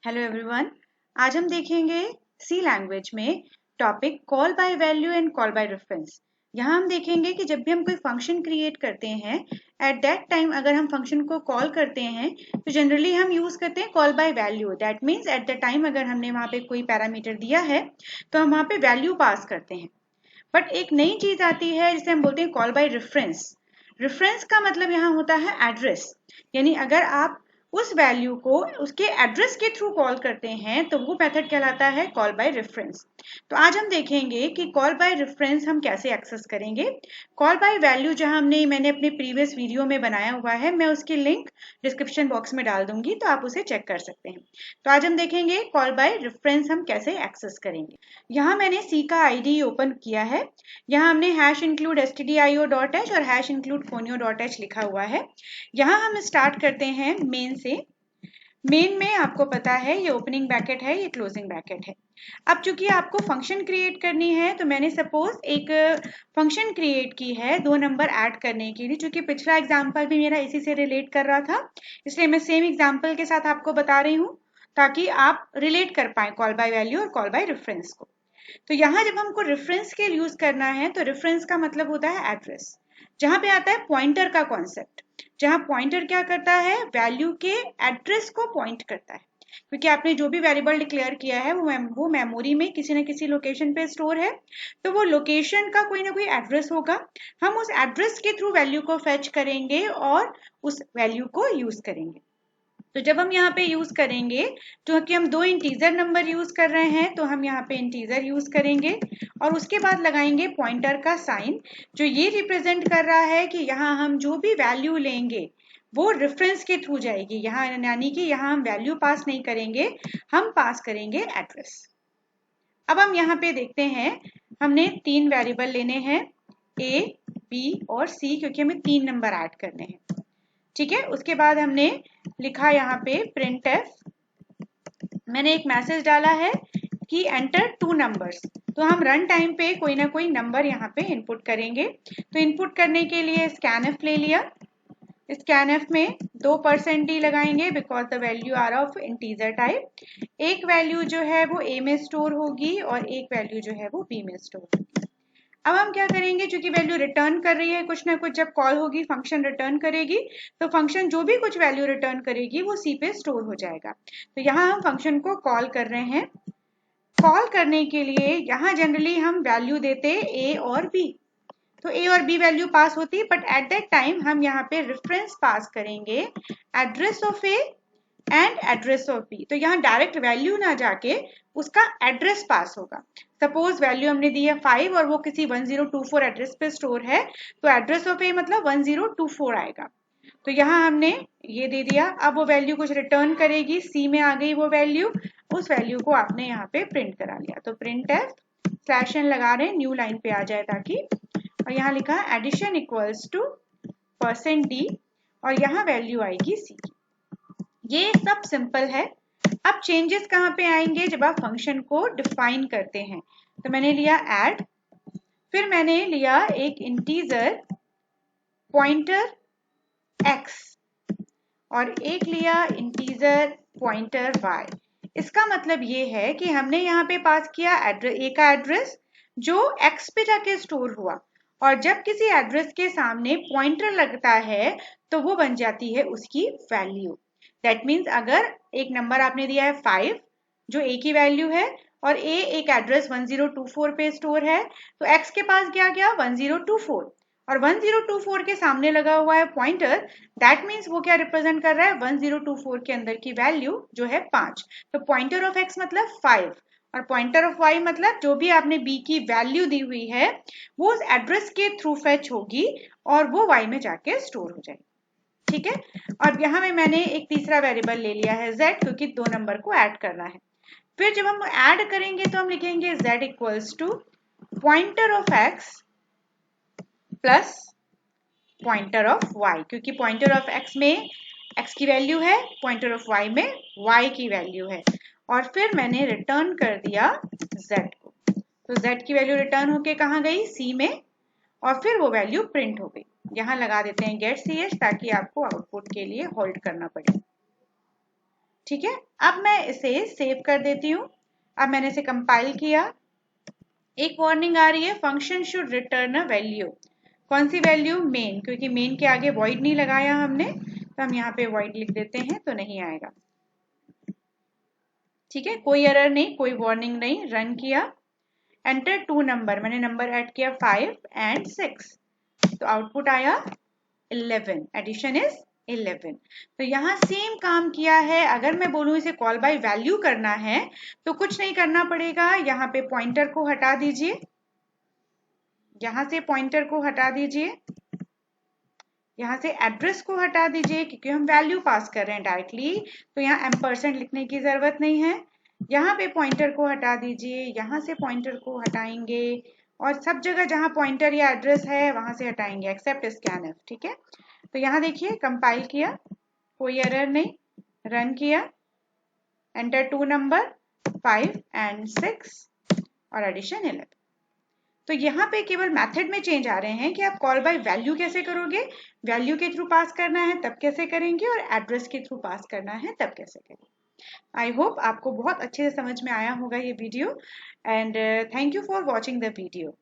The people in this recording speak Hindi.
Hello everyone. आज हम देखेंगे सी लैंग्वेज में topic call by value and call by reference. यहाँ हम देखेंगे कि जब भी हम कोई फंक्शन क्रिएट करते हैं एट दैट टाइम अगर हम फंक्शन को कॉल करते हैं तो जनरली हम यूज करते हैं call by value. That means at the time अगर हमने वहाँ पे कोई पैरामीटर दिया है तो हम वहाँ पे वैल्यू पास करते हैं। बट एक नई चीज आती है जिसे हम बोलते हैं कॉल बाय रेफरेंस। रेफरेंस का मतलब यहाँ होता है एड्रेस, यानी अगर आप उस वैल्यू को उसके एड्रेस के थ्रू कॉल करते हैं तो वो मेथड कहलाता है कॉल बाय रेफरेंस। तो आज हम देखेंगे कि कॉल बाय रेफरेंस हम कैसे एक्सेस करेंगे। कॉल बाय वैल्यू जहां मैंने अपने प्रीवियस वीडियो में बनाया हुआ है, मैं उसकी लिंक डिस्क्रिप्शन बॉक्स में डाल दूंगी तो आप उसे चेक कर सकते हैं। तो आज हम देखेंगे कॉल बाय रेफरेंस हम कैसे एक्सेस करेंगे। यहाँ मैंने सी का आईडी ओपन किया है। यहाँ हमने #include stdio.h और #include conio.h लिखा हुआ है। यहाँ हम स्टार्ट करते हैं मेन से। मेन में आपको पता है ये ओपनिंग ब्रैकेट है, ये क्लोजिंग ब्रैकेट है। अब चूंकि आपको फंक्शन क्रिएट करनी है तो मैंने सपोज एक फंक्शन क्रिएट की है 2 नंबर ऐड करने के लिए। चूंकि पिछला एग्जाम्पल भी मेरा इसी से रिलेट कर रहा था, इसलिए मैं सेम एग्जाम्पल के साथ आपको बता रही हूँ ताकि आप रिलेट कर पाए कॉल बाय वैल्यू और कॉल बाय रेफरेंस को। तो यहाँ जब हमको रेफरेंस के यूज करना है तो रेफरेंस का मतलब होता है एड्रेस। जहां पे आता है पॉइंटर का कॉन्सेप्ट, जहां पॉइंटर क्या करता है, वैल्यू के एड्रेस को पॉइंट करता है। क्योंकि आपने जो भी वेरिएबल डिक्लेयर किया है वो मेमोरी में किसी न किसी लोकेशन पे स्टोर है, तो वो लोकेशन का कोई ना कोई एड्रेस होगा। हम उस एड्रेस के थ्रू वैल्यू को फेच करेंगे और उस वैल्यू को यूज करेंगे। तो जब हम यहाँ पे यूज करेंगे, क्योंकि हम 2 इंटीजर नंबर यूज कर रहे हैं तो हम यहाँ पे इंटीजर यूज करेंगे और उसके बाद लगाएंगे पॉइंटर का साइन, जो ये रिप्रेजेंट कर रहा है कि यहाँ हम जो भी वैल्यू लेंगे वो रेफरेंस के थ्रू जाएगी। यहाँ यानी कि यहाँ हम वैल्यू पास नहीं करेंगे, हम पास करेंगे एड्रेस। अब हम यहाँ पे देखते हैं, हमने 3 वेरिएबल लेने हैं A, B और C, क्योंकि हमें 3 नंबर ऐड करने हैं। ठीक है, उसके बाद हमने लिखा यहाँ पे printf। मैंने एक मैसेज डाला है कि एंटर 2 नंबर्स। तो हम रन टाइम पे कोई ना कोई नंबर यहाँ पे इनपुट करेंगे। तो इनपुट करने के लिए scanf ले लिया। scanf में 2% लगाएंगे because the value are of integer type. एक वैल्यू जो है वो A में स्टोर होगी और एक वैल्यू जो है वो B में स्टोर होगी। अब हम क्या करेंगे, क्योंकि वैल्यू रिटर्न कर रही है कुछ ना कुछ, जब कॉल होगी फंक्शन रिटर्न करेगी, तो फंक्शन जो भी कुछ वैल्यू रिटर्न करेगी वो सी पे स्टोर हो जाएगा। तो यहाँ हम फंक्शन को कॉल कर रहे हैं। कॉल करने के लिए यहाँ जनरली हम वैल्यू देते ए और बी, तो ए और बी वैल्यू पास होती, बट एट दैट टाइम हम यहाँ पे रेफरेंस पास करेंगे, address of A and address of B. तो यहाँ डायरेक्ट वैल्यू ना जाके उसका एड्रेस पास होगा। सपोज वैल्यू हमने दी है 5 और वो किसी 1024 एड्रेस पे स्टोर है, तो एड्रेस ऑफ ए मतलब 1024 आएगा। तो यहाँ हमने ये दे दिया। अब वो वैल्यू कुछ रिटर्न करेगी, सी में आ गई वो वैल्यू, उस वैल्यू को आपने यहाँ पे प्रिंट करा लिया। तो प्रिंट /n लगा रहे हैं, न्यू लाइन पे आ जाए ताकि, और यहाँ लिखा एडिशन इक्वल्स टू %d और यहाँ वैल्यू आएगी सी की। ये सब सिंपल है। अब चेंजेस कहाँ पे आएंगे, जब आप फंक्शन को डिफाइन करते हैं। तो मैंने लिया ऐड, फिर मैंने लिया एक इंटीजर पॉइंटर x और एक लिया इंटीजर पॉइंटर y। इसका मतलब ये है कि हमने यहाँ पे पास किया a का एड्रेस जो x पे जाके स्टोर हुआ, और जब किसी एड्रेस के सामने पॉइंटर लगता है तो वो बन जाती है उसकी वैल्यू। दैट मीन्स अगर एक नंबर आपने दिया है 5 जो a की वैल्यू है और a एक एड्रेस 1024 पे स्टोर है, तो x के पास क्या गया 1024, और 1024 के सामने लगा हुआ है पॉइंटर। दैट मीन्स वो क्या रिप्रेजेंट कर रहा है, 1024 के अंदर की वैल्यू जो है 5। तो पॉइंटर ऑफ x मतलब 5 और पॉइंटर ऑफ y मतलब जो भी आपने b की वैल्यू दी हुई है वो उस एड्रेस के थ्रू फेच होगी और वो y में जाके स्टोर हो जाएगी। ठीक है, और यहाँ में मैंने एक तीसरा वेरिएबल ले लिया है z, क्योंकि 2 नंबर को ऐड करना है। फिर जब हम ऐड करेंगे तो हम लिखेंगे z equals to pointer of x plus pointer of y, क्योंकि पॉइंटर ऑफ x में x की वैल्यू है, पॉइंटर ऑफ y में y की वैल्यू है। और फिर मैंने रिटर्न कर दिया z को, तो z की वैल्यू रिटर्न होके कहाँ गई, c में, और फिर वो वैल्यू प्रिंट हो गई। यहाँ लगा देते हैं गेट ch ताकि आपको आउटपुट के लिए होल्ड करना पड़े। ठीक है, अब मैं इसे सेव कर देती हूँ। अब मैंने इसे कंपाइल किया। एक वार्निंग आ रही है, function should return a value. कौन सी वैल्यू? मेन, क्योंकि मेन के आगे वॉइड नहीं लगाया हमने, तो हम यहाँ पे वॉइड लिख देते हैं तो नहीं आएगा। ठीक है, कोई एरर नहीं, कोई वार्निंग नहीं। रन किया, एंटर 2 नंबर, मैंने नंबर ऐड किया 5 एंड 6, तो आउटपुट आया 11, एडिशन इज 11। तो यहाँ सेम काम किया है। अगर मैं बोलूँ इसे कॉल बाय वैल्यू करना है तो कुछ नहीं करना पड़ेगा, यहाँ पे पॉइंटर को हटा दीजिए, यहाँ से पॉइंटर को हटा दीजिए, यहाँ से एड्रेस को हटा दीजिए, क्योंकि हम वैल्यू पास कर रहे हैं डायरेक्टली, तो यहाँ एम्परसेंड लिखने की जरूरत नहीं है। यहाँ पे पॉइंटर को हटा दीजिए, यहाँ से पॉइंटर को हटाएंगे, और सब जगह जहाँ पॉइंटर या एड्रेस है वहां से हटाएंगे एक्सेप्ट स्कैनफ। ठीक है, तो यहाँ देखिए कंपाइल किया, कोई एरर नहीं। रन किया, एंटर 2 नंबर 5 एंड 6 और एडिशन 11। तो यहाँ पे केवल मेथड में चेंज आ रहे हैं कि आप कॉल बाय वैल्यू कैसे करोगे, वैल्यू के थ्रू पास करना है तब कैसे करेंगे, और एड्रेस के थ्रू पास करना है तब कैसे करेंगे। आई होप आपको बहुत अच्छे से समझ में आया होगा ये video, and thank you for watching the video.